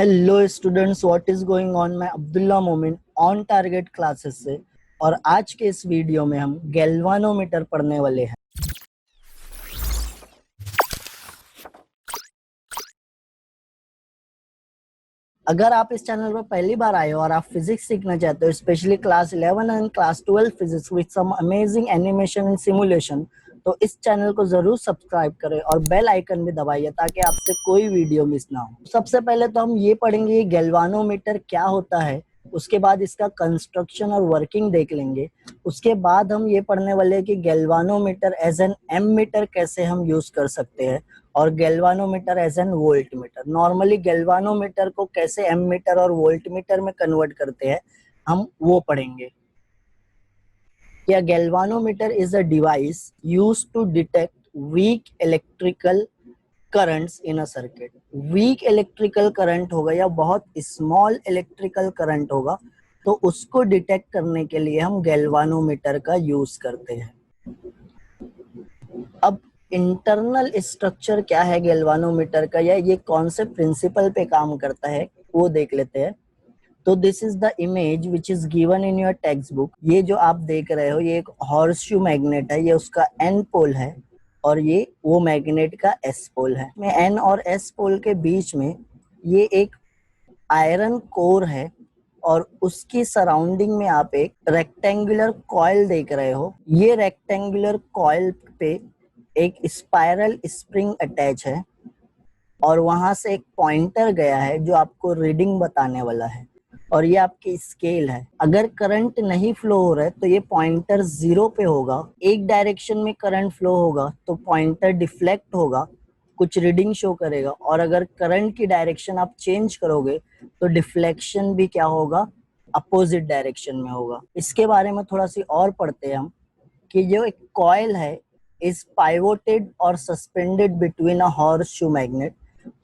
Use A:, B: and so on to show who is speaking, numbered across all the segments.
A: Hello students, what is going on. मैं अब्दुल्ला मोमिन on target classes से, और आज के इस वीडियो में हम गैल्वानोमीटर पढ़ने वाले हैं। अगर आप इस चैनल पर पहली बार आए हो और आप फिजिक्स सीखना चाहते हो, specially class 11 and class 12 physics with some amazing animation and simulation, तो इस चैनल को जरूर सब्सक्राइब करें और बेल आइकन भी दबाइए ताकि आपसे कोई वीडियो मिस ना हो। सबसे पहले तो हम ये पढ़ेंगे गैल्वानोमीटर क्या होता है, उसके बाद इसका कंस्ट्रक्शन और वर्किंग देख लेंगे। उसके बाद हम ये पढ़ने वाले हैं कि गैल्वानोमीटर एज एन एमीटर कैसे हम यूज कर सकते हैं, और galvanometer as an voltmeter. Normally galvanometer को कैसे एमीटर और वोल्टमीटर में कन्वर्ट करते हैं, हम वो पढ़ेंगे। A galvanometer is a device used to detect weak electrical currents in a circuit. Weak electrical current होगा या बहुत small electrical current होगा, तो उसको डिटेक्ट करने के लिए हम गैल्वानोमीटर का यूज करते हैं। अब इंटरनल स्ट्रक्चर क्या है गैल्वानोमीटर का, या ये कौन से प्रिंसिपल पे काम करता है, वो देख लेते हैं। तो this is the image which is given in your text book. ये जो आप देख रहे हो, ये एक हॉर्सशू मैग्नेट है, ये उसका एन पोल है और ये वो मैग्नेट का एस पोल है। में एन और एस पोल के बीच में ये एक आयरन कोर है, और उसकी सराउंडिंग में आप एक रेक्टेंगुलर कॉइल देख रहे हो। ये रेक्टेंगुलर कॉइल पे एक स्पाइरल स्प्रिंग अटैच है, और वहां से एक पॉइंटर गया है जो आपको रीडिंग बताने वाला है, और ये आपकी स्केल है। अगर करंट नहीं फ्लो हो रहा है तो ये पॉइंटर 0 पे होगा। एक डायरेक्शन में करंट फ्लो होगा तो पॉइंटर डिफ्लेक्ट होगा, कुछ रीडिंग शो करेगा, और अगर करंट की डायरेक्शन आप चेंज करोगे तो डिफ्लेक्शन भी क्या होगा, अपोजिट डायरेक्शन में होगा। इसके बारे में थोड़ा सी और पढ़ते हैं हम, कि जो एक कॉइल है इज पाइवोटेड और suspended between a horse shoe magnet.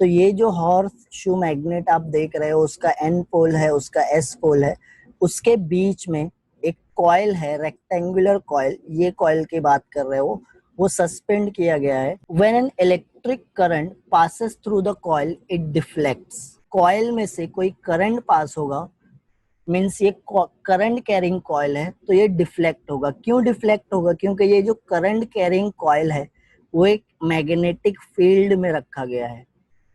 A: तो ये जो हॉर्स शू मैग्नेट आप देख रहे हो, उसका एन पोल है, उसका एस पोल है, उसके बीच में एक कॉइल है, रेक्टेंगुलर कॉइल। ये कॉइल की बात कर रहे हो, वो सस्पेंड किया गया है। When an electric current passes through the coil it deflects. Coil में से कोई करंट पास होगा, मीन्स ये करंट कैरिंग कॉइल है, तो ये डिफ्लेक्ट होगा। क्यों डिफ्लेक्ट होगा? क्योंकि ये जो करंट कैरिंग कॉइल है वो एक मैग्नेटिक फील्ड में रखा गया है,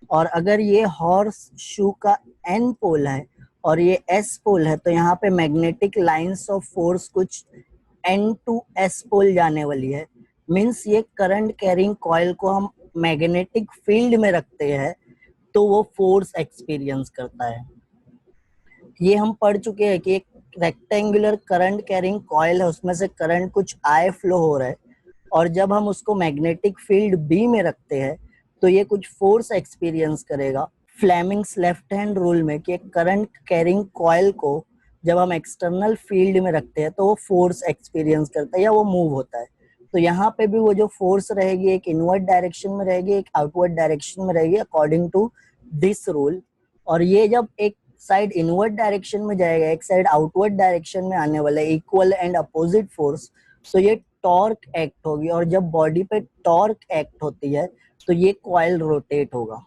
A: और अगर ये हॉर्स शू का एन पोल है और ये एस पोल है, तो यहाँ पे मैग्नेटिक लाइंस ऑफ फोर्स कुछ एन टू एस पोल जाने वाली है। मीन्स ये करंट कैरिंग कॉइल को हम मैग्नेटिक फील्ड में रखते हैं तो वो फोर्स एक्सपीरियंस करता है। ये हम पढ़ चुके हैं कि एक रेक्टेंगुलर करंट कैरिंग कॉइल है, उसमें से करंट कुछ आई फ्लो हो रहा है, और जब हम उसको मैग्नेटिक फील्ड बी में रखते हैं तो ये कुछ फोर्स एक्सपीरियंस करेगा। फ्लेमिंग्स लेफ्ट हैंड रूल में कि करंट कैरिंग कॉइल को जब हम एक्सटर्नल फील्ड में रखते हैं तो वो फोर्स एक्सपीरियंस करता है या वो मूव होता है। तो यहाँ पे भी वो जो फोर्स रहेगी, एक इनवर्ट डायरेक्शन में रहेगी, एक आउटवर्ड डायरेक्शन में रहेगी, अकॉर्डिंग टू दिस रूल। और ये जब एक साइड इनवर्ट डायरेक्शन में जाएगा, एक साइड आउटवर्ड डायरेक्शन में आने वाला है, इक्वल एंड अपोजिट फोर्स, तो ये टॉर्क एक्ट होगी, और जब बॉडी पे टॉर्क एक्ट होती है तो ये कॉइल रोटेट होगा।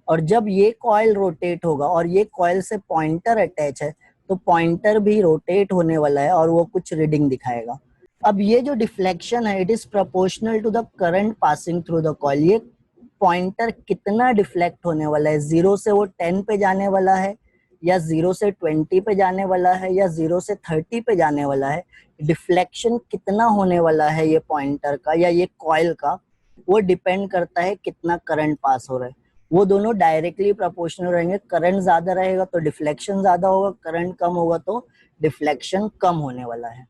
A: और जब ये कॉइल रोटेट होगा और ये कॉइल से पॉइंटर अटैच है, तो पॉइंटर भी रोटेट होने वाला है और वो कुछ रीडिंग दिखाएगा। अब ये जो डिफ्लेक्शन है, it is proportional to the current passing through the coil. ये पॉइंटर कितना डिफ्लेक्ट होने वाला है, 0 से वो 10 पे जाने वाला है, या 0 से 20 पे जाने वाला है, या 0 से 30 पे जाने वाला है। डिफ्लेक्शन कितना होने वाला है ये पॉइंटर का या ये कॉइल का, वो डिपेंड करता है कितना करंट पास हो रहा है। वो दोनों डायरेक्टली प्रोपोर्शनल रहेंगे। करंट ज्यादा रहेगा तो डिफ्लेक्शन ज्यादा होगा, करंट कम होगा तो डिफ्लेक्शन कम होने वाला है।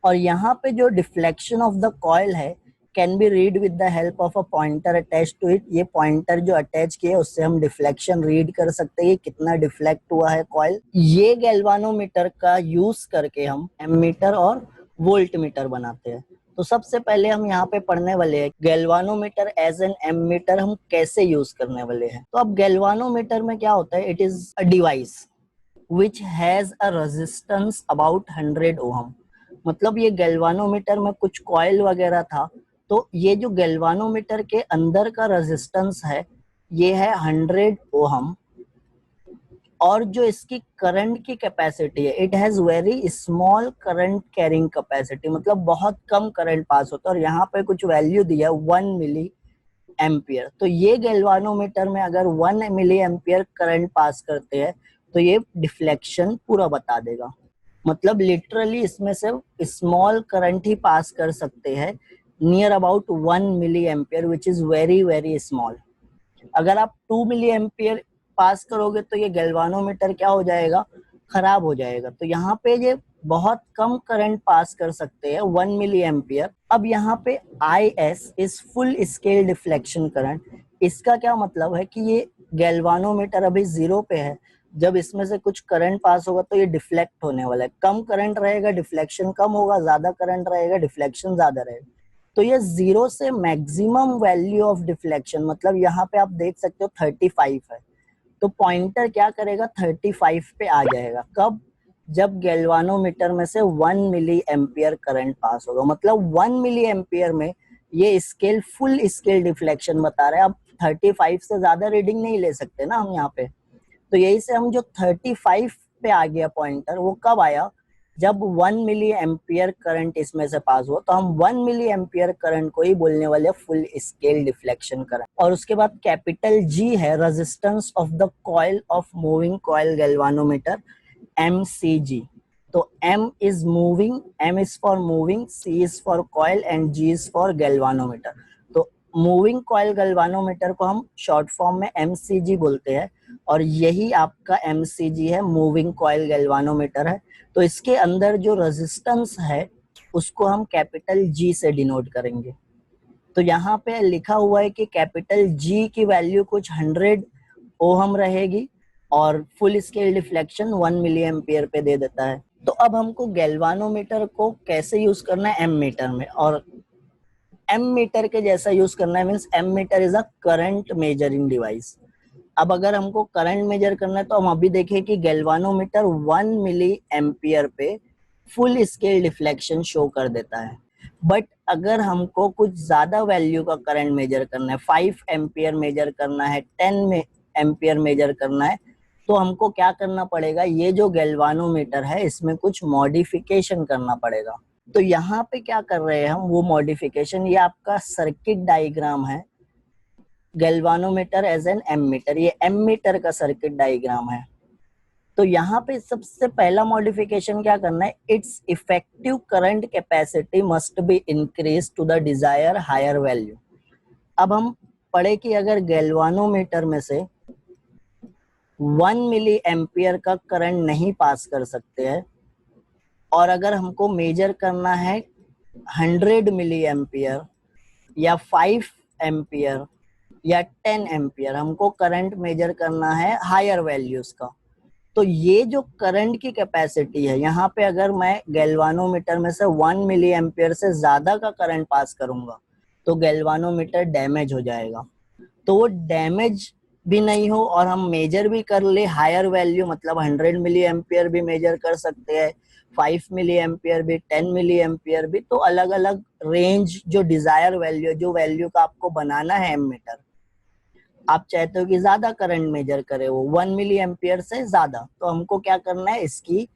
A: और यहाँ पे जो डिफ्लेक्शन ऑफ द कॉइल है can be read with the help of a pointer attach to it. ये पॉइंटर जो अटैच किया है उससे हम डिफ्लेक्शन रीड कर सकते हैं, कितना डिफ्लेक्ट हुआ है कॉइल। ये गैल्वानोमीटर का यूज करके हम एमीटर और वोल्टमीटर बनाते हैं। तो सबसे पहले हम यहाँ पे पढ़ने वाले हैं गैल्वानोमीटर एज एन एमीटर हम कैसे यूज करने वाले हैं। तो अब गैल्वानोमीटर में क्या होता है, it is a device which has a resistance about 100 ohm. मतलब ये गैल्वानोमीटर में कुछ कॉइल वगैरह था, तो ये जो गैल्वानोमीटर के अंदर का रेजिस्टेंस है ये है 100 ओहम। और जो इसकी करंट की कैपेसिटी है, it has very small current carrying capacity, मतलब बहुत कम करंट पास होता है। और यहाँ पे कुछ वैल्यू दिया 1 मिली एम्पियर। तो ये गैल्वानोमीटर में अगर 1 मिली एम्पियर करंट पास करते हैं तो ये डिफ्लेक्शन पूरा बता देगा। मतलब लिटरली इसमें से स्मॉल करंट ही पास कर सकते हैं, near about 1 milli ampere, which is very very small. अगर आप 2 मिली एम्पियर पास करोगे तो ये गैल्वानोमीटर क्या हो जाएगा, खराब हो जाएगा। तो यहाँ पे ये बहुत कम करंट पास कर सकते हैं, 1 मिली एम्पियर। अब यहाँ पे IS is full scale deflection current. इसका क्या मतलब है कि ये गैल्वानोमीटर अभी 0 पे है, जब इसमें से कुछ करंट पास होगा तो ये डिफ्लेक्ट होने वाला है। कम करंट रहेगा डिफ्लेक्शन कम होगा, ज्यादा करंट रहेगा डिफ्लेक्शन ज्यादा रहेगा। तो ये 0 से मैक्सिमम वैल्यू ऑफ डिफ्लेक्शन, मतलब यहाँ पे आप देख सकते हो 35 है, तो पॉइंटर क्या करेगा, 35 पे आ जाएगा। कब, जब गैल्वानोमीटर में से 1 मिली एम्पियर करंट पास होगा। मतलब 1 मिली एम्पियर में ये स्केल फुल स्केल डिफ्लेक्शन बता रहा है। अब 35 से ज्यादा रीडिंग नहीं ले सकते ना हम यहाँ पे, तो यही से हम जो 35 पे आ गया पॉइंटर, वो कब आया, जब 1 मिली एम्पियर करंट इसमें से पास हुआ। तो हम 1 मिली एम्पियर करंट को ही बोलने वाले फुल स्केल डिफ्लेक्शन करंट। और उसके बाद कैपिटल G है resistance of the coil of moving coil galvanometer, MCG। तो M is moving, M is for moving, C is for coil and G is for galvanometer. तो moving coil galvanometer को हम short form में MCG बोलते हैं, और यही आपका MCG है, मूविंग कॉइल गैल्वानोमीटर है। तो इसके अंदर जो रेजिस्टेंस है उसको हम कैपिटल G से डिनोट करेंगे। तो यहाँ पे लिखा हुआ है कि कैपिटल G की वैल्यू कुछ 100 ओहम रहेगी और full scale deflection 1 milli ampere पे दे देता है। तो अब हमको गैल्वानोमीटर को कैसे यूज करना है, एम मीटर में, और एम मीटर के जैसा यूज करना है। Means ammeter is a current measuring device. अब अगर हमको करंट मेजर करना है तो हम अभी देखें कि गैल्वानोमीटर 1 मिली एम्पियर पे फुल स्केल डिफ्लेक्शन शो कर देता है। बट अगर हमको कुछ ज्यादा वैल्यू का करंट मेजर करना है, 5 एम्पियर मेजर करना है, 10 एम्पियर मेजर करना है, तो हमको क्या करना पड़ेगा, ये जो गैल्वानोमीटर है इसमें कुछ मॉडिफिकेशन करना पड़ेगा। तो यहाँ पे क्या कर रहे हैं हम, वो मॉडिफिकेशन, ये आपका सर्किट डायग्राम है, गैल्वानोमीटर एज एन एमीटर, ये एमीटर का सर्किट डायग्राम है। तो यहाँ पे सबसे पहला मॉडिफिकेशन क्या करना है, its effective current capacity must be increase to the desire higher value. अब हम पढ़े कि अगर गैल्वानोमीटर में से 1 मिली एम्पियर का करंट नहीं पास कर सकते हैं, और अगर हमको मेजर करना है 100 मिली एम्पियर या 5 एम्पियर या 10 एम्पियर, हमको करंट मेजर करना है हायर वैल्यूज का। तो ये जो करंट की कैपेसिटी है, यहाँ पे अगर मैं गैल्वानोमीटर में से 1 मिली एम्पियर से ज्यादा का करंट पास करूंगा तो गैल्वानोमीटर डैमेज हो जाएगा। तो वो डैमेज भी नहीं हो और हम मेजर भी कर ले हायर वैल्यू, मतलब 100 मिली एम्पियर भी मेजर कर सकते हैं, 5 मिली एम्पियर भी, 10 मिली एम्पियर भी। तो अलग अलग रेंज जो डिजायर वैल्यू, जो वैल्यू का आपको बनाना है एमीटर, आप चाहते हो कि ज्यादा करंट मेजर करे वो 1 मिली एम्पियर से ज्यादा, तो हमको क्या करना है, इसकी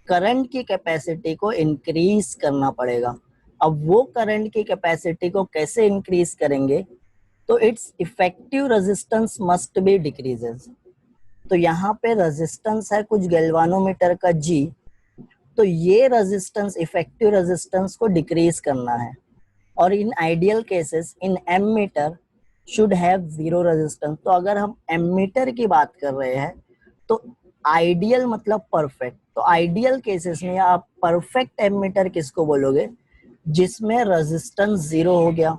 A: करंट की कैपेसिटी को इंक्रीज करना पड़ेगा। अब वो करंट की कैपेसिटी को कैसे इंक्रीज करेंगे, तो it's effective resistance must be decreases. तो यहाँ पे रेजिस्टेंस है कुछ गैल्वानोमीटर का G, तो ये रेजिस्टेंस, इफेक्टिव रेजिस्टेंस को डिक्रीज करना है। और in ideal cases in ammeter should have 0 resistance. तो अगर हम एमीटर की बात कर रहे हैं तो आइडियल मतलब परफेक्ट, तो आइडियल केसेस में आप परफेक्ट एमीटर किसको बोलोगे, जिसमें रेजिस्टेंस 0 हो गया।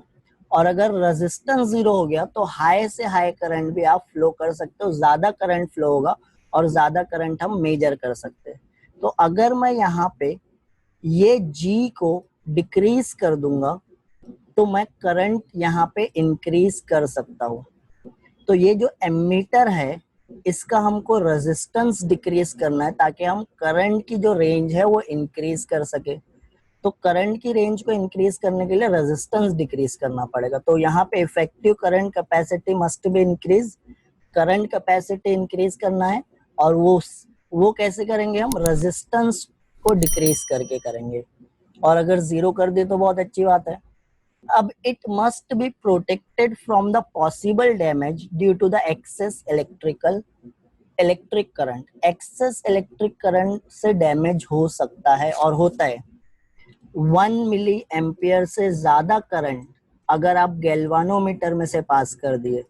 A: और अगर रेजिस्टेंस 0 हो गया तो हाई से हाई करंट भी आप फ्लो कर सकते हो, ज्यादा करंट फ्लो होगा और ज्यादा करंट हम मेजर कर सकते हैं। तो अगर मैं यहाँ पे ये G को डिक्रीज कर दूंगा तो मैं करंट यहाँ पे इंक्रीज कर सकता हूँ। तो ये जो एमीटर है इसका हमको रेजिस्टेंस डिक्रीज करना है ताकि हम करंट की जो रेंज है वो इंक्रीज कर सके। तो करंट की रेंज को इंक्रीज करने के लिए रेजिस्टेंस डिक्रीज करना पड़ेगा। तो यहाँ पे effective current capacity must be increase, current capacity increase करना है और वो कैसे करेंगे हम, रेजिस्टेंस को डिक्रीज करके करेंगे, और अगर जीरो कर दे तो बहुत अच्छी बात है। अब it must be protected from the possible damage due to the electric current. Excess electric current से डैमेज हो सकता है और होता है। 1 मिली एम्पियर से ज्यादा करंट अगर आप गैल्वानोमीटर में से पास कर दिए,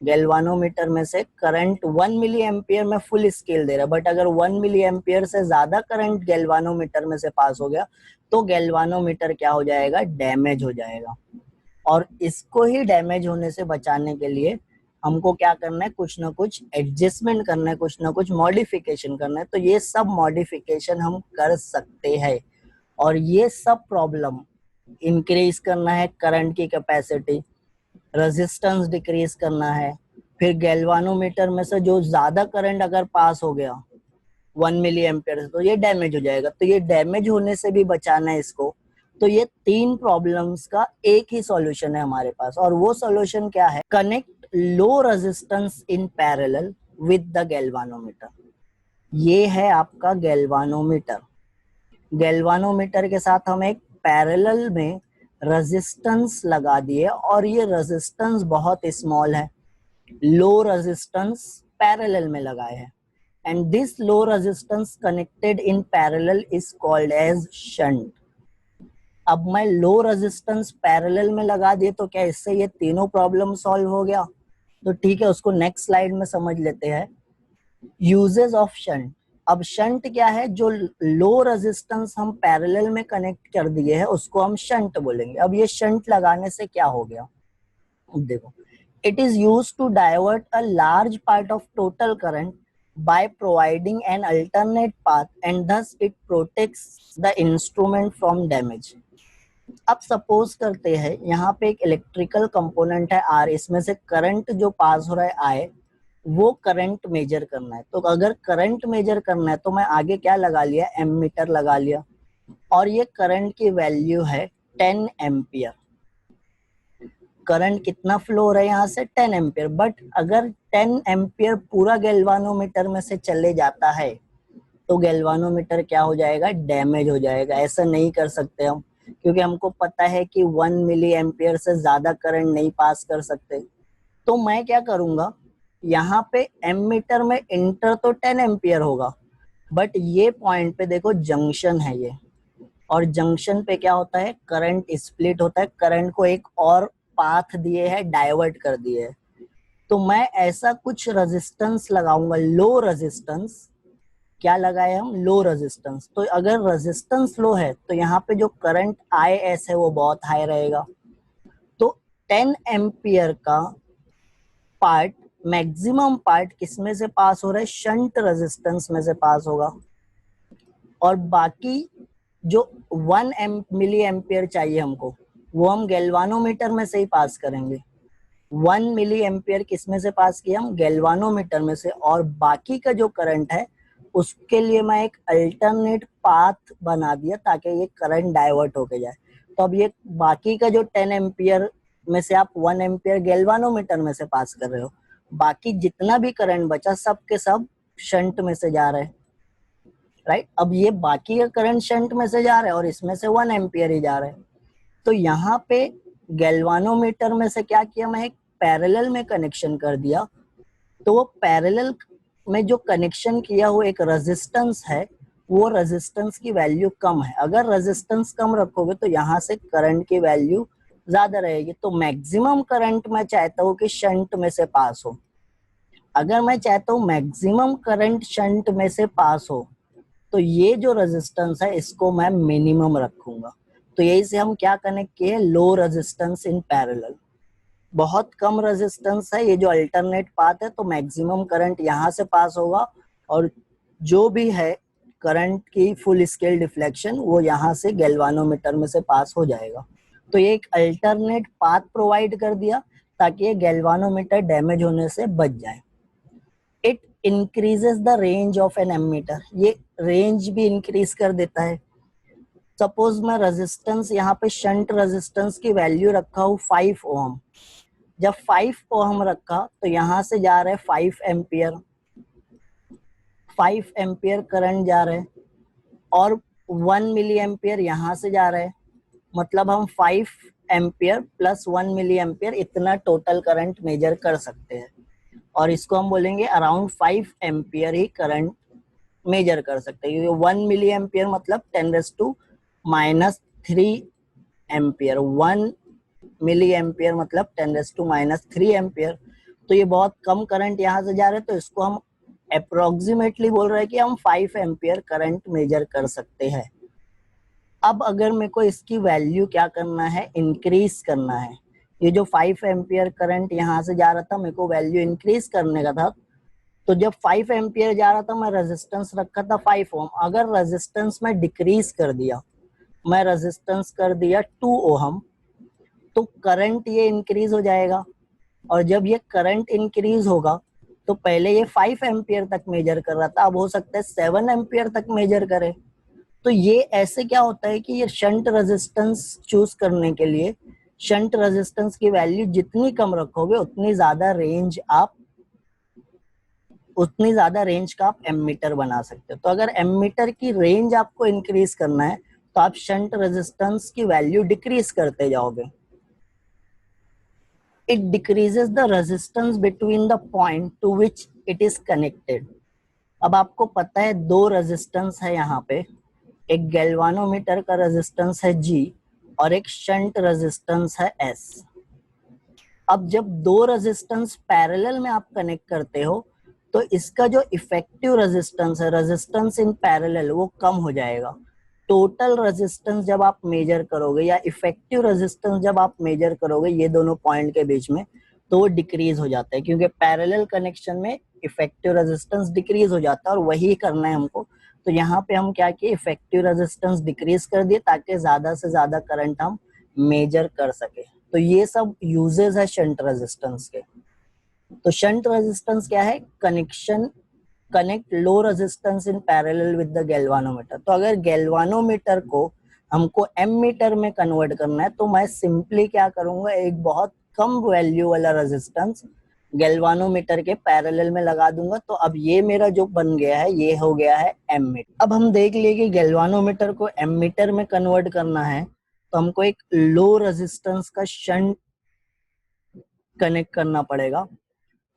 A: गैल्वानोमीटर में से करंट 1 मिली एम्पियर में फुल स्केल दे रहा है, बट अगर 1 मिली एम्पियर से ज्यादा करंट गैल्वानोमीटर में से पास हो गया तो गैल्वानोमीटर क्या हो जाएगा, डैमेज हो जाएगा। और इसको ही डैमेज होने से बचाने के लिए हमको क्या करना है, कुछ ना कुछ एडजस्टमेंट करना है, कुछ ना कुछ मॉडिफिकेशन करना है। तो ये सब मॉडिफिकेशन हम कर सकते हैं, और ये सब प्रॉब्लम इंक्रीज करना है करंट की कैपेसिटी, रेजिस्टेंस डिक्रीज करना है, फिर गैल्वानोमीटर में से जो ज्यादा करंट अगर पास हो गया 1 मिली एम्पियर से तो ये डैमेज हो जाएगा। तो ये डैमेज होने से भी बचाना है इसको। तो ये 3 प्रॉब्लम्स का एक ही सॉल्यूशन है हमारे पास, और वो सॉल्यूशन क्या है, connect low resistance in parallel with the galvanometer. ये है आपका गैल्वानोमीटर। गैल्वानोमीटर के साथ हम एक पैरेलल में रेजिस्टेंस लगा दिए, और ये रेजिस्टेंस बहुत स्मॉल है, लो रेजिस्टेंस पैरेलल में लगाए हैं, and this low resistance connected in parallel is called as shunt. अब मैं लो रेजिस्टेंस पैरेलल में लगा दिए तो क्या इससे ये तीनों प्रॉब्लम सॉल्व हो गया? तो ठीक है, उसको नेक्स्ट स्लाइड में समझ लेते हैं। Uses of shunt. अब शंट क्या है, जो लो रेजिस्टेंस हम पैरेलल में कनेक्ट कर दिए हैं उसको हम शंट बोलेंगे। अब ये शंट लगाने से क्या हो गया, देखो, it is used to divert a large part of total current by providing an alternate path and thus it protects the instrument from damage। अब सपोज करते हैं यहाँ पे एक इलेक्ट्रिकल कंपोनेंट है आर, इसमें से करंट जो पास हो रहा है आई, वो करंट मेजर करना है। तो अगर करंट मेजर करना है तो मैं आगे क्या लगा लिया, एमीटर लगा लिया, और ये करंट की वैल्यू है 10 एम्पियर। करंट कितना फ्लो हो रहा है यहाँ से, 10 एम्पियर। बट अगर 10 एम्पियर पूरा गैल्वानोमीटर में से चले जाता है तो गैल्वानोमीटर क्या हो जाएगा, डैमेज हो जाएगा। ऐसा नहीं कर सकते हम, क्योंकि हमको पता है कि 1 मिली एम्पियर से ज्यादा करंट नहीं पास कर सकते। तो मैं क्या करूंगा, यहाँ पे एमीटर में इंटर तो 10 एम्पियर होगा, बट ये पॉइंट पे देखो जंक्शन है ये, और जंक्शन पे क्या होता है, करंट स्प्लिट होता है, करंट को एक और पाथ दिए है, डाइवर्ट कर दिए है। तो मैं ऐसा कुछ रेजिस्टेंस लगाऊंगा, लो रेजिस्टेंस। क्या लगाए हम, लो रेजिस्टेंस। तो अगर रेजिस्टेंस लो है तो यहाँ पे जो करंट आई एस है वो बहुत हाई रहेगा। तो 10 एम्पियर का पार्ट, मैक्सिमम पार्ट किसमें से पास हो रहा है, शंट रेजिस्टेंस में से पास होगा, और बाकी जो 1 मिली एम्पियर चाहिए हमको वो हम गैल्वानोमीटर में से ही पास करेंगे। 1 मिली एम्पियर किस में से पास किया हम, गैल्वानोमीटर में से, और बाकी का जो करंट है उसके लिए मैं एक अल्टरनेट पाथ बना दिया ताकि ये करंट डाइवर्ट होके जाए। तो अब ये बाकी का जो 10 एम्पियर में से आप 1 एम्पियर गैल्वानोमीटर में से पास कर रहे हो, बाकी जितना भी करंट बचा सब के सब शंट में से जा रहे हैं, राइट। अब ये बाकी का करंट शंट में से जा रहा है और इसमें से 1 एम्पियर ही जा रहा है। तो यहाँ पे गैल्वानोमीटर में से क्या किया, मैं एक पैरेलल में कनेक्शन कर दिया। तो वो पैरेलल में जो कनेक्शन किया वो एक रेजिस्टेंस है, वो रेजिस्टेंस की वैल्यू कम है। अगर रेजिस्टेंस कम रखोगे तो यहाँ से करंट की वैल्यू ज्यादा रहेगी। तो मैक्सिमम करंट मैं चाहता हूँ कि शंट में से पास हो। अगर मैं चाहता हूँ मैक्सिमम करंट शंट में से पास हो तो ये जो रेजिस्टेंस है इसको मैं मिनिमम रखूंगा। तो यही से हम क्या कनेक्ट किए, लो रेजिस्टेंस इन पैरेलल। बहुत कम रेजिस्टेंस है, ये जो अल्टरनेट पाथ है, तो मैक्सिमम करंट यहाँ से पास होगा, और जो भी है करंट की फुल स्केल डिफ्लेक्शन वो यहाँ से गैल्वानोमीटर में से पास हो जाएगा। तो ये एक अल्टरनेट पाथ प्रोवाइड कर दिया ताकि ये गैल्वानोमीटर डैमेज होने से बच जाए। It increases the range of an ammeter, ये रेंज भी इंक्रीज कर देता है। सपोज मैं रेजिस्टेंस यहाँ पे शंट रेजिस्टेंस की वैल्यू रखा हूँ 5 ओम। जब 5 ओम रखा तो यहाँ से जा रहा है 5 एम्पियर, 5 एम्पियर करंट जा रहे हैं और 1 मिली एम्पियर यहाँ से जा रहे हैं, मतलब हम 5 एम्पियर प्लस 1 मिली एम्पियर इतना टोटल करंट मेजर कर सकते हैं, और इसको हम बोलेंगे अराउंड 5 एम्पियर ही करंट मेजर कर सकते हैं, क्योंकि 1 मिली एम्पियर मतलब 10⁻³ एम्पियर, 1 मिली एम्पियर मतलब 10⁻³ एम्पियर। तो ये बहुत कम करंट यहाँ से जा रहे हैं, तो इसको हम अप्रोक्सीमेटली बोल रहे हैं कि हम 5 एम्पियर करंट मेजर कर सकते हैं। अब अगर मेरे को इसकी वैल्यू क्या करना है, इंक्रीज करना है, ये जो 5 एम्पियर करंट यहाँ से जा रहा था मेरे को वैल्यू इंक्रीज करने का था, तो जब 5 एम्पियर जा रहा था मैं रेजिस्टेंस रखा था 5 ओम, अगर रेजिस्टेंस में डिक्रीज कर दिया, मैं रेजिस्टेंस कर दिया 2 ओम, तो करंट ये इंक्रीज हो जाएगा, और जब ये करंट इंक्रीज होगा तो पहले ये 5 एम्पियर तक मेजर कर रहा था, अब हो सकता है 7 एम्पियर तक मेजर करे। तो ये ऐसे क्या होता है कि ये शंट रेजिस्टेंस चूज करने के लिए शंट रेजिस्टेंस की वैल्यू जितनी कम रखोगे उतनी ज्यादा रेंज का आप एमीटर बना सकते हो। तो अगर एमीटर की रेंज आपको इंक्रीज करना है तो आप शंट रेजिस्टेंस की वैल्यू डिक्रीज करते जाओगे। It decreases the resistance between the point two which it is connected. अब आपको पता है दो रेजिस्टेंस है यहाँ पे, एक गैल्वानोमीटर का रेजिस्टेंस है G और एक शंट रेजिस्टेंस है S। अब जब दो रेजिस्टेंस पैरेलल में आप कनेक्ट करते हो तो इसका जो इफेक्टिव रेजिस्टेंस है, रेजिस्टेंस इन पैरेलल, वो कम हो जाएगा। टोटल रेजिस्टेंस जब आप मेजर करोगे या इफेक्टिव रेजिस्टेंस जब आप मेजर करोगे ये दोनों पॉइंट के बीच में, तो वो डिक्रीज हो जाता है, क्योंकि पैरेलल कनेक्शन में इफेक्टिव रेजिस्टेंस डिक्रीज हो जाता है, और वही करना है हमको। तो यहाँ पे हम क्या किए, इफेक्टिव रेजिस्टेंस डिक्रीज कर दिए ताकि ज्यादा से ज्यादा करंट हम मेजर कर सके। तो ये सब यूजेस है शंट रेजिस्टेंस के। तो शंट रेजिस्टेंस क्या है, connect low resistance in parallel with the galvanometer. तो अगर गैल्वानोमीटर को हमको एमीटर में कन्वर्ट करना है तो मैं सिंपली क्या करूंगा, एक बहुत कम वैल्यू वाला रेजिस्टेंस गैल्वानोमीटर के पैरेलल में लगा दूंगा। तो अब ये मेरा जो बन गया है ये हो गया है एमीटर। अब हम देख लिए कि गैल्वानोमीटर को एमीटर में कन्वर्ट करना है तो हमको एक लो रेजिस्टेंस का शंट कनेक्ट करना पड़ेगा।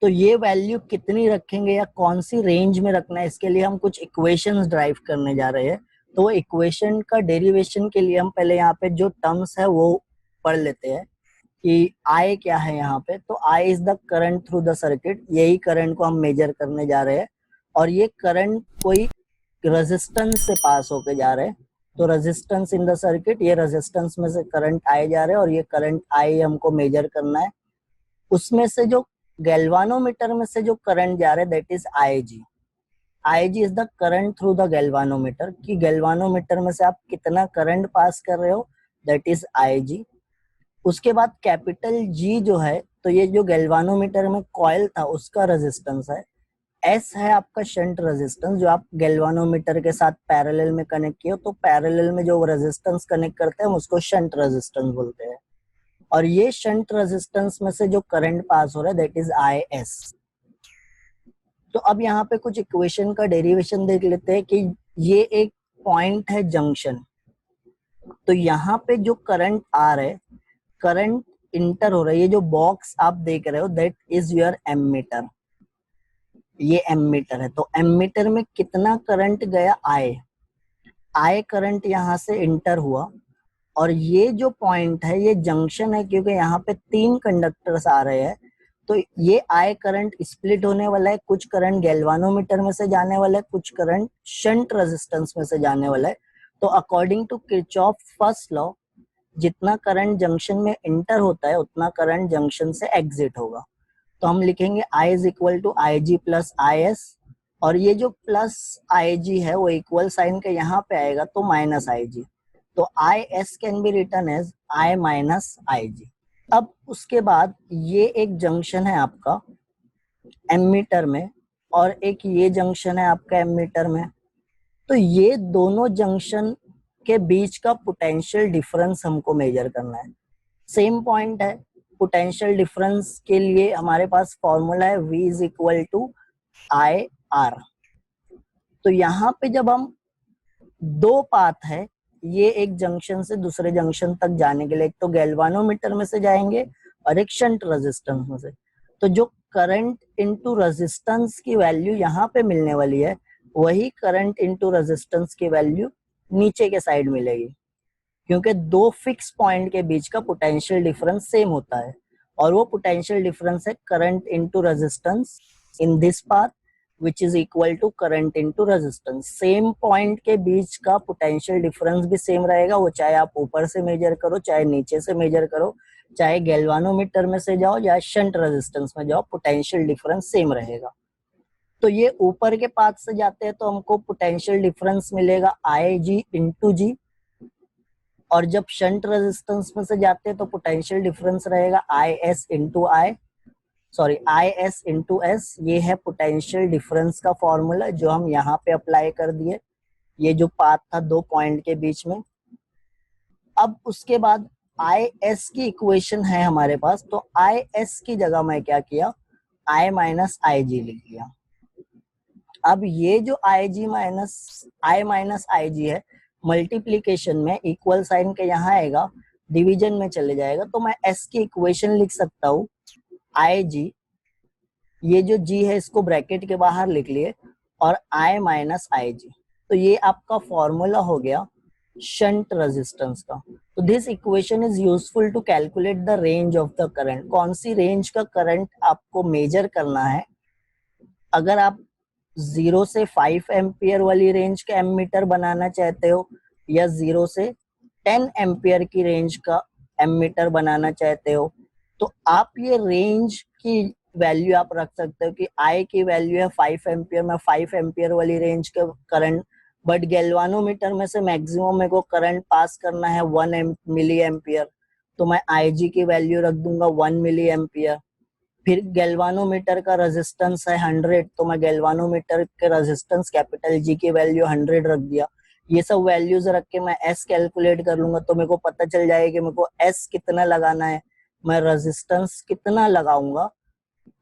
A: तो ये वैल्यू कितनी रखेंगे या कौन सी रेंज में रखना है, इसके लिए हम कुछ इक्वेशंस ड्राइव करने जा रहे हैं। तो वो इक्वेशन का डेरिवेशन के लिए हम पहले यहाँ पे जो टर्म्स है वो पढ़ लेते हैं कि I क्या है यहाँ पे। तो I is the current through the circuit, यही करंट को हम मेजर करने जा रहे हैं, और ये करंट कोई रेजिस्टेंस से पास होके जा रहे हैं। तो रेजिस्टेंस इन द सर्किट, ये रेजिस्टेंस में से करंट आए जा रहे हैं और ये करंट I हमको मेजर करना है। उसमें से जो गैल्वानोमीटर में से जो करंट जा रहा है that is IG। IG is the current through the galvanometer, कि गैल्वानोमीटर में से आप कितना करंट पास कर रहे हो, दैट इज IG। उसके बाद कैपिटल G जो है, तो ये जो गैल्वानोमीटर में कॉइल था उसका रेजिस्टेंस है। S है आपका शंट रेजिस्टेंस, जो आप गैल्वानोमीटर के साथ पैरेलल में कनेक्ट किए हो, तो पैरेलल में जो रेजिस्टेंस कनेक्ट करते हैं उसको शंट रेजिस्टेंस बोलते हैं। और ये शंट रेजिस्टेंस में से जो करंट पास हो रहा है दैट इज IS। तो अब यहाँ पे कुछ इक्वेशन का डेरिवेशन देख लेते हैं कि ये एक पॉइंट है जंक्शन, तो यहाँ पे जो करंट आ रहा है, करंट इंटर हो रहा है, ये जो बॉक्स आप देख रहे हो दैट इज योर एमीटर, ये एमीटर है। तो एमीटर में कितना करंट गया, I करंट यहाँ से इंटर हुआ, और ये जो पॉइंट है ये जंक्शन है, क्योंकि यहाँ पे 3 कंडक्टर्स आ रहे हैं, तो ये I करंट स्प्लिट होने वाला है, कुछ करंट गैल्वानोमीटर में से जाने वाला है, कुछ करंट शंट रेजिस्टेंस में से जाने वाला है। तो according to Kirchhoff first law, जितना करंट जंक्शन में इंटर होता है उतना करंट जंक्शन से एग्जिट होगा। तो हम लिखेंगे I is equal to IG plus IS, और ये जो प्लस IG है वो इक्वल साइन के यहाँ पे आएगा तो माइनस IG। तो IS can be written as I minus IG। अब उसके बाद ये एक जंक्शन है आपका एमीटर में, और एक ये जंक्शन है आपका एमीटर में। तो ये दोनों जंक्शन के बीच का पोटेंशियल डिफरेंस हमको मेजर करना है। सेम पॉइंट है, पोटेंशियल डिफरेंस के लिए हमारे पास फॉर्मूला है V is equal to IR। तो यहाँ पे जब हम दो पाथ है, ये एक जंक्शन से दूसरे जंक्शन तक जाने के लिए, एक तो गैल्वानोमीटर में से जाएंगे और एक शंट रेजिस्टेंस में से। तो जो करंट इनटू रेजिस्टेंस की वैल्यू यहाँ पे मिलने वाली है, वही करंट इनटू रेजिस्टेंस की वैल्यू नीचे के साइड मिलेगी, क्योंकि दो फिक्स पॉइंट के बीच का पोटेंशियल डिफरेंस सेम होता है, और वो पोटेंशियल डिफरेंस है current into resistance in this path which is equal to current into resistance। Same point के बीच का पोटेंशियल डिफरेंस भी सेम रहेगा, वो चाहे आप ऊपर से मेजर करो, चाहे नीचे से मेजर करो, चाहे गैल्वानोमीटर में से जाओ या शंट रेजिस्टेंस में जाओ, पोटेंशियल डिफरेंस सेम रहेगा। तो ये ऊपर के पाथ से जाते हैं तो हमको पोटेंशियल डिफरेंस मिलेगा IG इंटू जी, और जब शंट रेजिस्टेंस में से जाते हैं तो पोटेंशियल डिफरेंस रहेगा IS into IS into S. ये है पोटेंशियल डिफरेंस का फॉर्मूला जो हम यहाँ पे अप्लाई कर दिए, ये जो पाथ था दो पॉइंट के बीच में। अब उसके बाद IS की इक्वेशन है हमारे पास, तो IS की जगह मैं क्या किया, I माइनस IG लिख लिया। अब ये जो I माइनस IG है, मल्टीप्लीकेशन में इक्वल साइन के यहाँ आएगा, डिवीजन में चले जाएगा, तो मैं S की इक्वेशन लिख सकता हूँ IG, ये जो G है इसको ब्रैकेट के बाहर लिख लिए, और I माइनस IG। तो ये आपका फॉर्मूला हो गया शंट रेजिस्टेंस का। तो this equation is useful to calculate the range of the current. कौन सी रेंज का करंट आपको मेजर करना है, अगर आप 0 से 5 एम्पियर वाली रेंज का एमीटर बनाना चाहते हो, या 0 से 10 एम्पियर की रेंज का एमीटर बनाना चाहते हो, तो आप ये रेंज की वैल्यू आप रख सकते हो कि I की वैल्यू है 5 एम्पियर, में 5 एम्पियर वाली रेंज का करंट, बट गैल्वानोमीटर में से मैक्सिमम मेरे को करंट पास करना है 1 मिली एम्पियर, तो मैं IG की वैल्यू रख दूंगा 1 मिली एम्पियर। फिर गैल्वानोमीटर का रेजिस्टेंस है 100, तो मैं गैल्वानोमीटर के रेजिस्टेंस कैपिटल G की वैल्यू 100 रख दिया। ये सब वैल्यूज रख के मैं S कैलकुलेट कर लूंगा, तो मेरे को पता चल जाएगा कि मेरे को S कितना लगाना है, मैं रेजिस्टेंस कितना लगाऊंगा,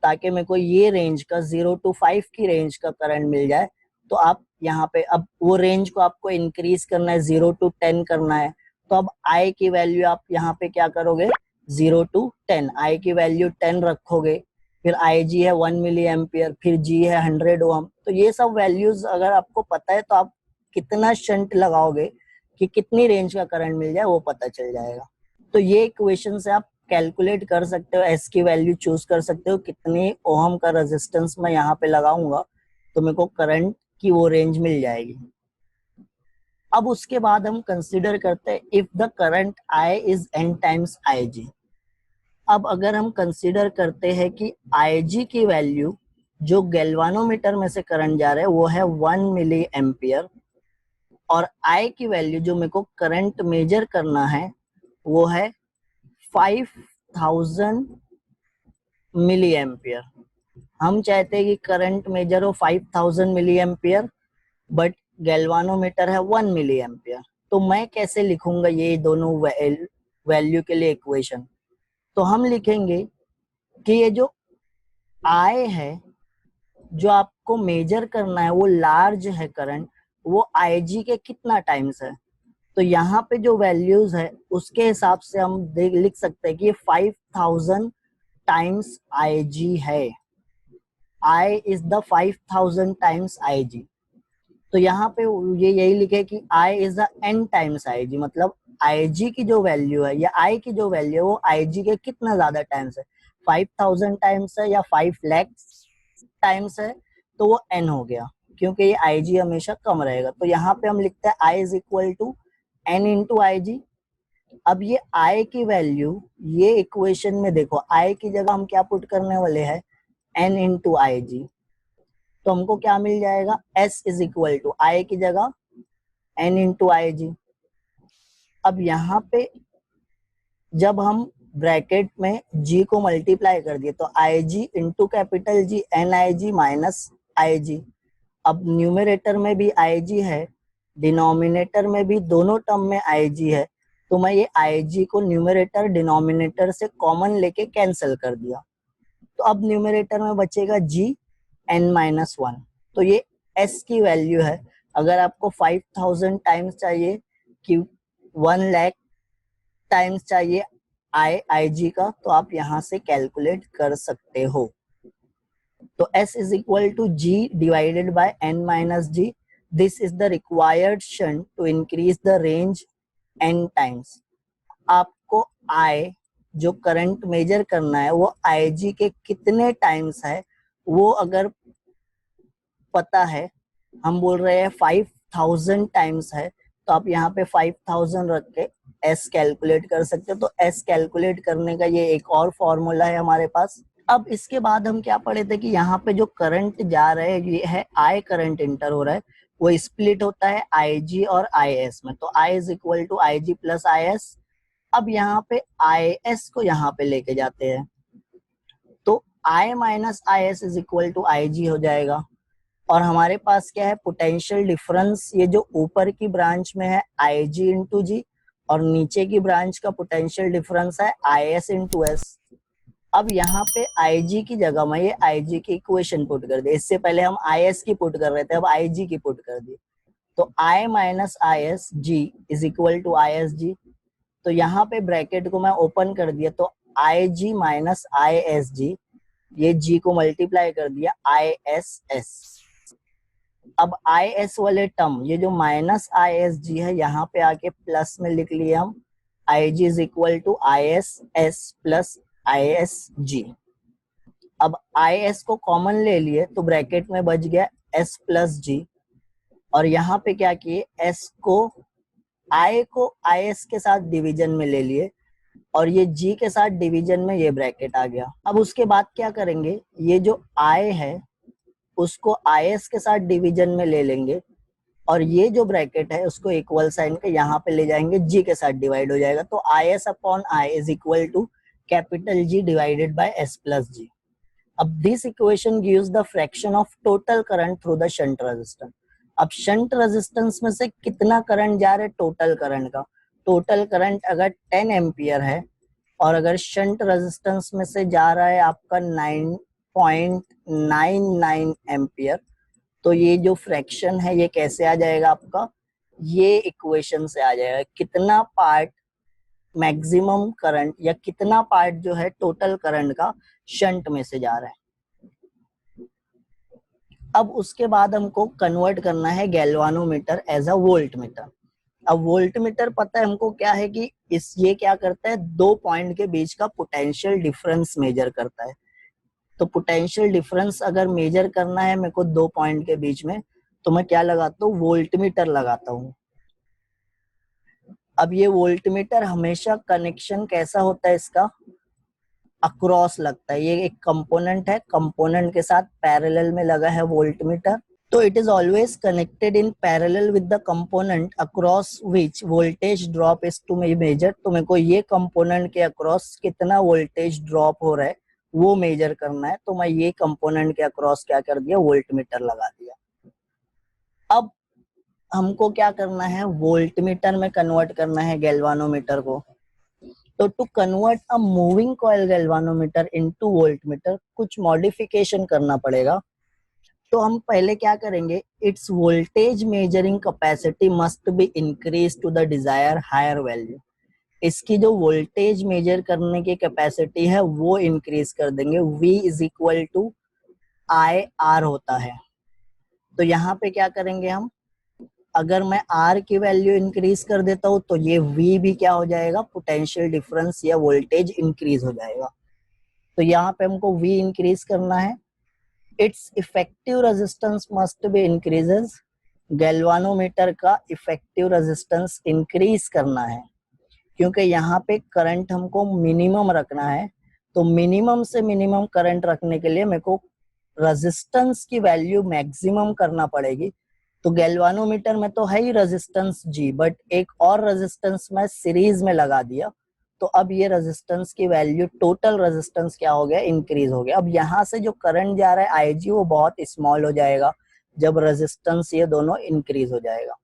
A: ताकि मेरे को ये रेंज का 0 to 5 की रेंज का करंट मिल जाए। तो आप यहाँ पे अब वो रेंज को आपको इंक्रीज करना है, 0 to 10 करना है, तो अब I की वैल्यू आप यहाँ पे क्या करोगे, 0 to 10, I की वैल्यू 10 रखोगे, फिर IG है 1 मिली एम्पियर, फिर G है 100 ओम। तो ये सब वैल्यूज अगर आपको पता है तो आप कितना शंट लगाओगे कि कितनी रेंज का करंट मिल जाए वो पता चल जाएगा। तो ये इक्वेशन से आप कैलकुलेट कर सकते हो, S की वैल्यू चूज कर सकते हो, कितने ओम का रेजिस्टेंस मैं यहाँ पे लगाऊंगा तो मेरे को करंट की वो रेंज मिल जाएगी। अब उसके बाद हम कंसीडर करते हैं if the current I is N times IG। अब अगर हम कंसीडर करते हैं कि IG की वैल्यू जो गैल्वानोमीटर में से करंट जा रहा है वो है 1 मिली एम्पियर, और I की वैल्यू जो मेरे को करंट मेजर करना है वो है 5000 मिली एम्पियर। हम चाहते हैं कि करंट मेजर हो 5000 मिली एम्पियर, बट गैल्वानोमीटर है 1 मिली एम्पियर। तो मैं कैसे लिखूंगा ये दोनों वैल्यू के लिए इक्वेशन, तो हम लिखेंगे कि ये जो I है जो आपको मेजर करना है वो लार्ज है करंट, वो IG के कितना टाइम्स है। तो यहाँ पे जो वैल्यूज है उसके हिसाब से हम लिख सकते हैं कि ये 5000 टाइम्स IG है। I is the 5000 times IG। तो यहाँ पे ये यही लिखे कि I is the N times IG, मतलब IG की जो वैल्यू है या I की जो वैल्यू है वो IG के कितना ज्यादा टाइम्स है, 5000 टाइम्स है या 5 लाख टाइम्स है, तो वो N हो गया, क्योंकि ये IG हमेशा कम रहेगा। तो यहाँ पे हम लिखते हैं I is equal to N into IG। अब ये I की वैल्यू ये इक्वेशन में देखो, I की जगह हम क्या पुट करने वाले हैं, N इंटू IG, तो हमको क्या मिल जाएगा, S is equal to I की जगह N इंटू IG। अब यहाँ पे जब हम ब्रैकेट में G को मल्टीप्लाई कर दिए तो IG into capital G NIG minus IG। अब न्यूमरेटर में भी IG है, डिनोमिनेटर में भी, दोनों टर्म में IG है, तो मैं ये IG को न्यूमरेटर डिनोमिनेटर से कॉमन लेके कैंसिल कर दिया। तो अब न्यूमरेटर में बचेगा G N-1, तो ये एस की वैल्यू है, अगर आपको 5000 टाइम्स चाहिए कि 1 लाख टाइम्स चाहिए आई जी का, तो आप यहाँ से कैलकुलेट कर सकते हो। तो S is equal to G divided by N minus G. This is the required shunt to increase the range N times. आपको I जो करंट मेजर करना है वो IG के कितने टाइम्स है वो अगर पता है, हम बोल रहे हैं 5000 टाइम्स है, तो आप यहाँ पे 5000 रख के S कैलकुलेट कर सकते हो। तो S कैलकुलेट करने का ये एक और फॉर्मूला है हमारे पास। अब इसके बाद हम क्या पढ़े थे कि यहाँ पे जो करंट जा रहे हैं ये है I करंट इंटर हो रहा है, वो स्प्लिट होता है IG और IS में। तो I is equal to IG plus IS। अब यहाँ पे IS को यहाँ पे लेके जाते हैं, तो I minus IS is equal to IG हो जाएगा। और हमारे पास क्या है, पोटेंशियल डिफरेंस, ये जो ऊपर की ब्रांच में है IG इंटू जी, और नीचे की ब्रांच का पोटेंशियल डिफरेंस है IS इंटू एस। अब यहाँ पे IG की जगह में ये IG की इक्वेशन पुट कर दी, इससे पहले हम IS की पुट कर रहे थे, अब IG की पुट कर दी। तो I minus IS G is equal to IS G। तो यहाँ पे ब्रैकेट को मैं ओपन कर दिया, तो IG माइनस IS G, ये G को मल्टीप्लाई कर दिया ISS। अब IS वाले टर्म, ये जो माइनस ISG है, यहाँ पे आके प्लस में लिख लिए हम, IG is equal to ISS plus ISG। अब IS को कॉमन ले लिए तो ब्रैकेट में बच गया S प्लस G, और यहाँ पे क्या किए, S को I को IS के साथ डिवीजन में ले लिए, और ये G के साथ डिवीजन में ये ब्रैकेट आ गया। अब उसके बाद क्या करेंगे, ये जो I है उसको IS के साथ डिवीजन में ले लेंगे, और ये जो ब्रैकेट है उसको इक्वल साइन के यहाँ पे ले जाएंगे, G के साथ डिवाइड हो जाएगा। तो IS upon I is equal to capital G divided by S plus G। अब this equation gives the fraction of total current through the shunt resistor. अब शंट रेजिस्टेंस में से कितना करंट जा रहा है, टोटल करंट का। टोटल करंट अगर 10 एम्पियर है, और अगर शंट रेजिस्टेंस में से जा रहा है आपका 9.99 एम्पियर, तो ये जो फ्रैक्शन है ये कैसे आ जाएगा आपका, ये इक्वेशन से आ जाएगा, कितना पार्ट मैक्सिमम करंट या कितना पार्ट जो है टोटल करंट का शंट में से जा रहा है। अब उसके बाद हमको कन्वर्ट करना है galvanometer as a voltmeter. अब वोल्ट मीटर पता है हमको क्या है कि ये क्या करता है, दो पॉइंट के बीच का पोटेंशियल डिफरेंस मेजर करता है। तो पोटेंशियल डिफरेंस अगर मेजर करना है मेरे को दो पॉइंट के बीच में, तो मैं क्या लगाता हूँ, वोल्ट मीटर लगाता हूँ। अब ये वोल्ट मीटर हमेशा कनेक्शन कैसा होता है इसका, अक्रॉस लगता है। ये एक कंपोनेंट है, कंपोनेंट के साथ पैरेलल में लगा है वोल्ट मीटर, तो it is always connected in parallel with the component across which voltage drop is to be measure. तो मेरे को ये कंपोनेंट के अक्रॉस कितना वोल्टेज ड्रॉप हो रहा है वो मेजर करना है, तो मैं ये कंपोनेंट के अक्रॉस क्या कर दिया, वोल्ट मीटर लगा दिया। अब हमको क्या करना है, वोल्ट मीटर में कन्वर्ट करना है गैल्वानोमीटर को। तो to convert a moving coil galvanometer into voltmeter कुछ मॉडिफिकेशन करना पड़ेगा। तो हम पहले क्या करेंगे, its voltage measuring capacity must be increase to the desire higher value. इसकी जो वोल्टेज मेजर करने की कैपेसिटी है वो इंक्रीज कर देंगे। V is equal to IR होता है। तो यहाँ पे क्या करेंगे हम, अगर मैं R की वैल्यू इंक्रीज कर देता हूँ तो ये V भी क्या हो जाएगा, पोटेंशियल डिफरेंस या वोल्टेज इंक्रीज हो जाएगा। तो यहाँ पे हमको V इंक्रीज करना है। Its effective resistance must be increases. Galvanometer का इफेक्टिव रेजिस्टेंस इंक्रीज करना है, क्योंकि यहाँ पे करंट हमको मिनिमम रखना है। तो मिनिमम से मिनिमम करंट रखने के लिए मेरे को रेजिस्टेंस की वैल्यू मैक्सिमम करना पड़ेगी। तो गैल्वानोमीटर में तो है ही रेजिस्टेंस G, बट एक और रेजिस्टेंस मैं सीरीज में लगा दिया, तो अब ये रेजिस्टेंस की वैल्यू, टोटल रेजिस्टेंस क्या हो गया, इंक्रीज हो गया। अब यहाँ से जो करंट जा रहा है IG वो बहुत स्मॉल हो जाएगा जब रेजिस्टेंस ये दोनों इंक्रीज हो जाएगा।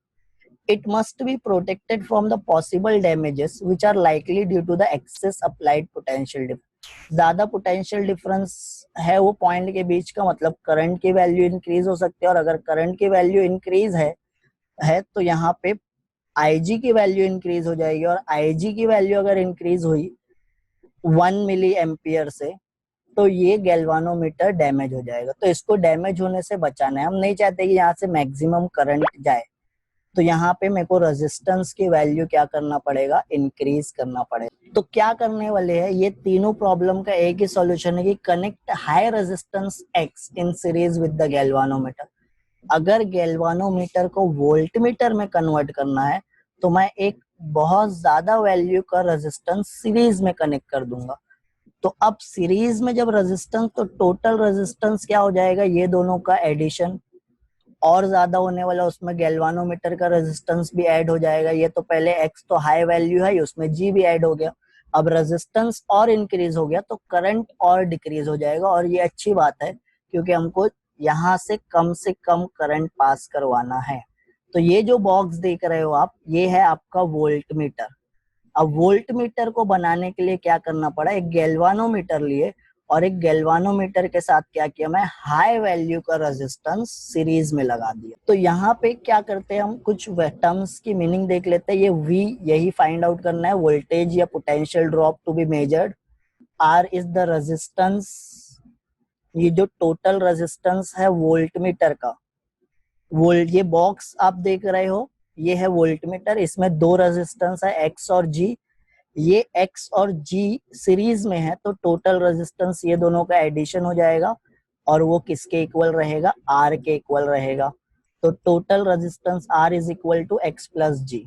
A: It must be protected from the possible damages which are likely due to the excess applied potential difference. ज्यादा पोटेंशियल डिफरेंस है वो पॉइंट के बीच का, मतलब करंट की वैल्यू इंक्रीज हो सकती है, और अगर करंट की वैल्यू इंक्रीज है तो यहाँ पे आईजी की वैल्यू इंक्रीज हो जाएगी, और आईजी की वैल्यू अगर इंक्रीज हुई 1 मिली एम्पियर से तो ये गैल्वानोमीटर डैमेज हो जाएगा। तो इसको डैमेज होने से बचाना है, हम नहीं चाहते कि यहाँ से मैक्सिमम करंट जाए, तो यहाँ पे मेरे को रेजिस्टेंस की वैल्यू क्या करना पड़ेगा, इंक्रीज करना पड़ेगा। तो क्या करने वाले हैं, ये तीनों प्रॉब्लम का एक ही सॉल्यूशन है कि connect high resistance x in series with the galvanometer. अगर गैल्वानोमीटर को वोल्टमीटर में कन्वर्ट करना है तो मैं एक बहुत ज्यादा वैल्यू का रेजिस्टेंस सीरीज में कनेक्ट कर दूंगा। तो अब सीरीज में जब रेजिस्टेंस, तो टोटल रेजिस्टेंस क्या हो जाएगा, ये दोनों का एडिशन और ज्यादा होने वाला, उसमें गैल्वानोमीटर का रेजिस्टेंस भी ऐड हो जाएगा। ये तो पहले एक्स तो हाई वैल्यू है, उसमें जी भी ऐड हो गया, अब रेजिस्टेंस और इंक्रीज हो गया तो करंट और डिक्रीज हो जाएगा। और ये अच्छी बात है क्योंकि हमको यहाँ से कम करंट पास करवाना है। तो ये जो बॉक्स देख रहे हो आप, ये है आपका वोल्ट मीटर। अब वोल्ट मीटर को बनाने के लिए क्या करना पड़ा, एक गैल्वानोमीटर लिए और एक गैल्वानोमीटर के साथ क्या किया, मैं हाई वैल्यू का रेजिस्टेंस सीरीज में लगा दिया। तो यहाँ पे क्या करते हैं, हम कुछ टर्म्स की मीनिंग देख लेते हैं। ये V यही फाइंड आउट करना है, वोल्टेज या potential drop to be measured. R is the resistance, ये जो टोटल रेजिस्टेंस है वोल्ट मीटर का, वोल्ट, ये बॉक्स आप देख रहे हो ये है वोल्ट मीटर, इसमें दो रेजिस्टेंस है X और G। ये X और G सीरीज में है तो टोटल रेजिस्टेंस ये दोनों का एडिशन हो जाएगा और वो किसके इक्वल रहेगा, R के इक्वल रहेगा। तो total resistance R is equal to X plus G।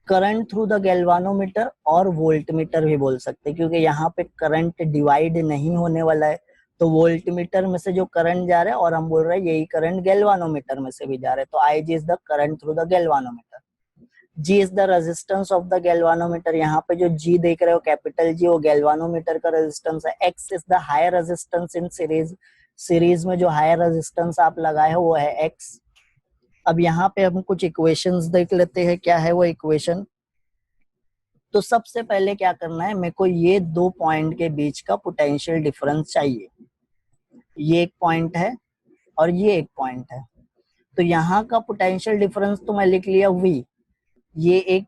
A: Current through the galvanometer और वोल्ट मीटर भी बोल सकते हैं क्योंकि यहाँ पे करंट डिवाइड नहीं होने वाला है। तो वोल्ट मीटर में से जो करंट जा रहा है और हम बोल रहे हैं यही करंट गैल्वानोमीटर में से भी जा रहा है, तो IG is the current through the galvanometer. G is the resistance of the galvanometer, यहाँ पे जो G देख रहे हो कैपिटल G वो गैल्वानोमीटर का रेजिस्टेंस है। X is the higher resistance in series, series में जो हायर रेजिस्टेंस आप लगाए हो वो है X। अब यहाँ पे हम कुछ इक्वेशंस देख लेते हैं, क्या है वो इक्वेशन। तो सबसे पहले क्या करना है, मेरे को ये दो पॉइंट के बीच का पोटेंशियल डिफरेंस चाहिए। ये एक पॉइंट है और ये एक पॉइंट है, तो यहाँ का पोटेंशियल डिफरेंस तो मैं लिख लिया V। ये एक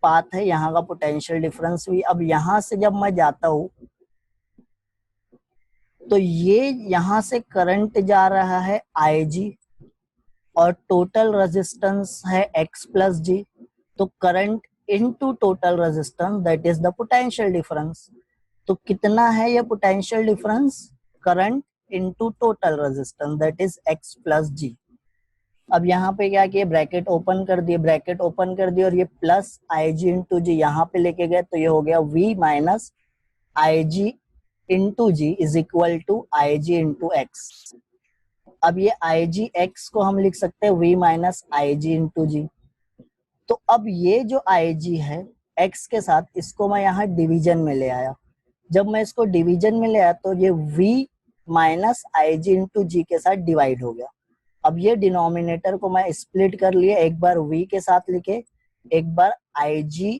A: पाथ है, यहाँ का पोटेंशियल डिफरेंस V। अब यहाँ से जब मैं जाता हूँ तो ये यहाँ से करंट जा रहा है IG और टोटल रेजिस्टेंस है X प्लस G। तो current into total resistance that is the potential difference. तो कितना है ये potential difference, current into total resistance that is X plus G। अब यहाँ पे क्या किया, ब्रैकेट ओपन कर दिए, ब्रैकेट ओपन कर दिए और ये प्लस IG इंटू जी यहाँ पे लेके गए तो ये हो गया V minus IG into G is equal to IG into X. अब ये IG को हम लिख सकते हैं V minus IG into G. तो अब ये जो IG है X के साथ, इसको मैं यहाँ डिवीजन में ले आया। जब मैं इसको डिवीजन में ले आया तो ये V माइनस IG इंटू जी के साथ डिवाइड हो गया। अब ये डिनोमिनेटर को मैं स्प्लिट कर लिया, एक बार V के साथ लिखे, एक बार IG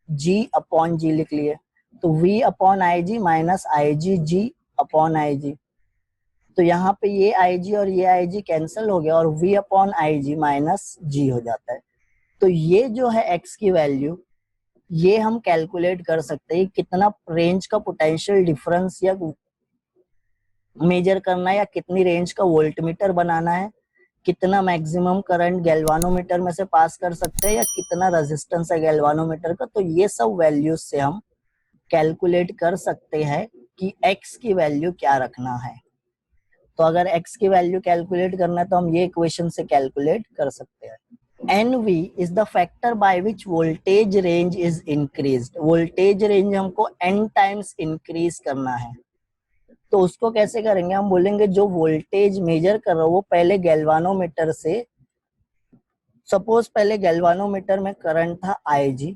A: G अपॉन G लिख लिए। तो V upon IG minus IG G upon IG। तो यहाँ पे ये IG और ये IG कैंसिल हो गया और V upon IG minus G हो जाता है। तो ये जो है X की वैल्यू, ये हम कैलकुलेट कर सकते हैं कितना रेंज का पोटेंशियल डिफरेंस या मेजर करना है, या कितनी रेंज का वोल्टमीटर बनाना है, कितना मैक्सिमम करंट गैल्वानोमीटर में से पास कर सकते हैं, या कितना रेजिस्टेंस है गैल्वानोमीटर का। तो ये सब वैल्यूज से हम कैलकुलेट कर सकते हैं कि X की वैल्यू क्या रखना है। तो अगर X की वैल्यू कैलकुलेट करना है तो हम ये इक्वेशन से कैलकुलेट कर सकते हैं। NV is the factor by which voltage range is increased। voltage range हमको n times increase करना है। तो उसको कैसे करेंगे, हम बोलेंगे जो वोल्टेज मेजर कर रहा हो वो पहले गैल्वानोमीटर से, सपोज पहले गैल्वानोमीटर में करंट था IG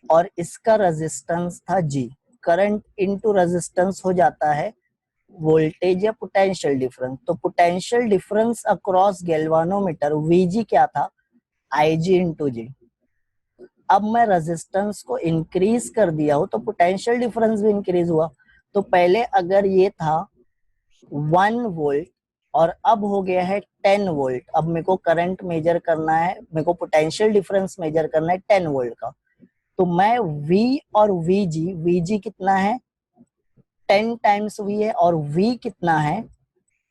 A: और इसका रेजिस्टेंस था G। करंट इनटू रेजिस्टेंस हो जाता है वोल्टेज या पोटेंशियल डिफरेंस। तो potential difference across galvanometer VG क्या था, IG इंटू जी। अब मैं रेजिस्टेंस को इंक्रीज कर दिया हूं तो पोटेंशियल डिफरेंस भी इंक्रीज हुआ। तो पहले अगर ये था 1 वोल्ट और अब हो गया है 10 वोल्ट, अब मेरे को करंट मेजर करना है, मेरे को पोटेंशियल डिफरेंस मेजर करना है 10 वोल्ट का। तो मैं V और VG कितना है 10 टाइम्स V है, और V कितना है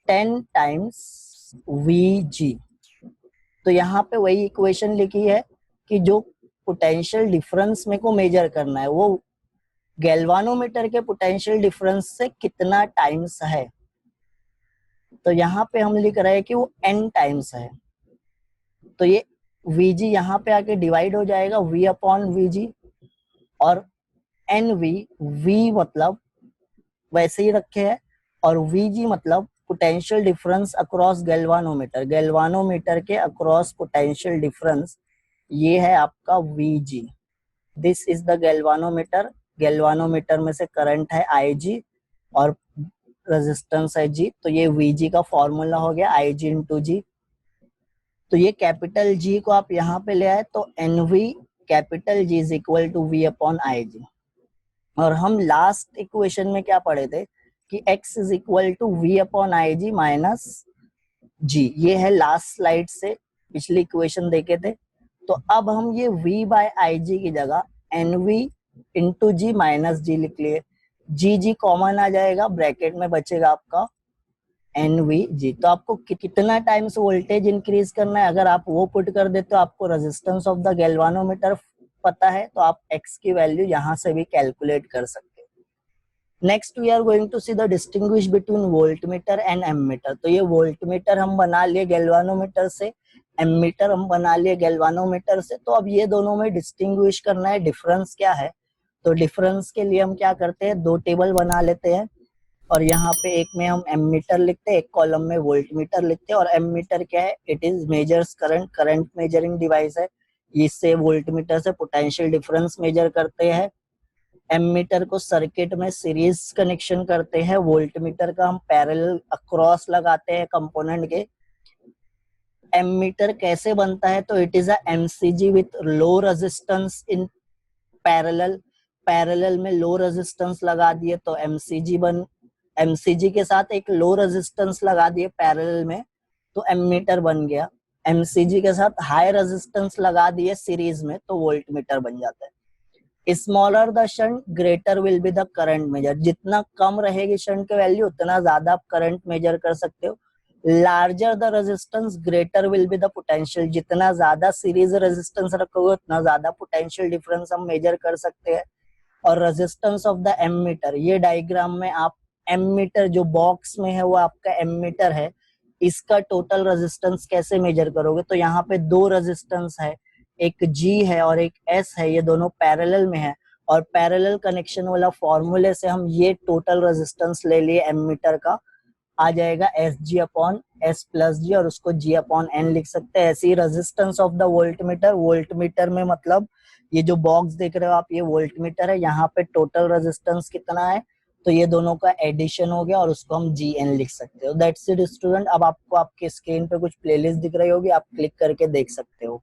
A: 10 टाइम्स VG। तो यहाँ पे वही इक्वेशन लिखी है कि जो पोटेंशियल डिफरेंस मेरे को मेजर करना है वो गैल्वानोमीटर के पोटेंशियल डिफरेंस से कितना टाइम्स है। तो यहाँ पे हम लिख रहे हैं कि वो n टाइम्स है। तो ये Vg यहाँ पे आके डिवाइड हो जाएगा V अपॉन VG, और NV, V मतलब वैसे ही रखे हैं, और VG मतलब potential difference across galvanometer, galvanometer के अक्रॉस पोटेंशियल डिफरेंस, ये है आपका VG। This is the galvanometer. Galvanometer में से करंट है IG और रेजिस्टेंस है G, तो ये VG का फॉर्मूला हो गया IG इंटू G। तो ये कैपिटल G को आप यहाँ पे ले आए तो NV capital G is equal to V upon IG। और हम लास्ट इक्वेशन में क्या पढ़े थे कि x is equal to V upon IG minus G, ये है लास्ट स्लाइड से पिछली इक्वेशन देखे थे। तो अब हम ये V बाय IG की जगह NV into G minus G लिख लिए। G कॉमन आ जाएगा, ब्रैकेट में बचेगा आपका NVG। तो आपको कितना टाइम्स वोल्टेज इंक्रीज करना है, अगर आप वो पुट कर देते हो, आपको रेजिस्टेंस ऑफ द गैल्वानोमीटर पता है, तो आप x की वैल्यू यहाँ से भी कैलकुलेट कर सकते हैं। Next we are going to see the distinguish between voltmeter and ammeter. तो ये वोल्टमीटर हम बना लिए गैल्वानोमीटर से, एमीटर हम बना लिए गैल्वानोमीटर से। तो अब ये दोनों में डिस्टिंग्विश करना है, डिफरेंस क्या है। तो डिफरेंस के लिए हम क्या करते हैं, दो टेबल बना लेते हैं, और यहाँ पे एक में हम एमीटर लिखते हैं, एक कॉलम में वोल्टमीटर लिखते हैं। और एमीटर क्या है, it is measures current, current measuring device है। इससे वोल्टमीटर से पोटेंशियल डिफरेंस मेजर करते हैं। एमीटर को सर्किट में सीरीज कनेक्शन करते हैं, वोल्टमीटर का हम पैरेलल अक्रॉस लगाते हैं कंपोनेंट के। एमीटर कैसे बनता है, तो it is a MCG with low resistance in parallel, parallel में लो रेजिस्टेंस लगा दिए तो एमसीजी के साथ एक लो रेजिस्टेंस लगा दिए पैरेलल में तो एमीटर बन गया। एमसीजी के साथ हाई रेजिस्टेंस लगा दिए सीरीज में तो वोल्टमीटर बन जाता है। Smaller the shunt greater will be the current measure, जितना कम रहेगी शंट की वैल्यू उतना ज्यादा आप करंट मेजर कर सकते हो। Larger the resistance greater will be the potential, जितना ज्यादा सीरीज रेजिस्टेंस रखोगे उतना ज्यादा पोटेंशियल डिफरेंस हम मेजर कर सकते हैं। और रेजिस्टेंस ऑफ द एमीटर, ये डायग्राम में आप एमीटर जो बॉक्स में है वो आपका एमीटर है, इसका टोटल रेजिस्टेंस कैसे मेजर करोगे। तो यहाँ पे दो रेजिस्टेंस है, एक G है और एक S है, ये दोनों पैरेलल में है, और पैरेलल कनेक्शन वाला फॉर्मूले से हम ये टोटल रेजिस्टेंस ले लिए एमीटर का, आ जाएगा SG upon S plus G, और उसको G अपॉन N लिख सकते हैं। ऐसी resistance of the voltmeter, voltmeter में मतलब ये जो बॉक्स देख रहे हो आप, ये वोल्टमीटर है, यहाँ पे टोटल रेजिस्टेंस कितना है, तो ये दोनों का एडिशन हो गया और उसको हम GN लिख सकते हो। That's it student. अब आपको आपके स्क्रीन पे कुछ प्लेलिस्ट दिख रही होगी, आप क्लिक करके देख सकते हो।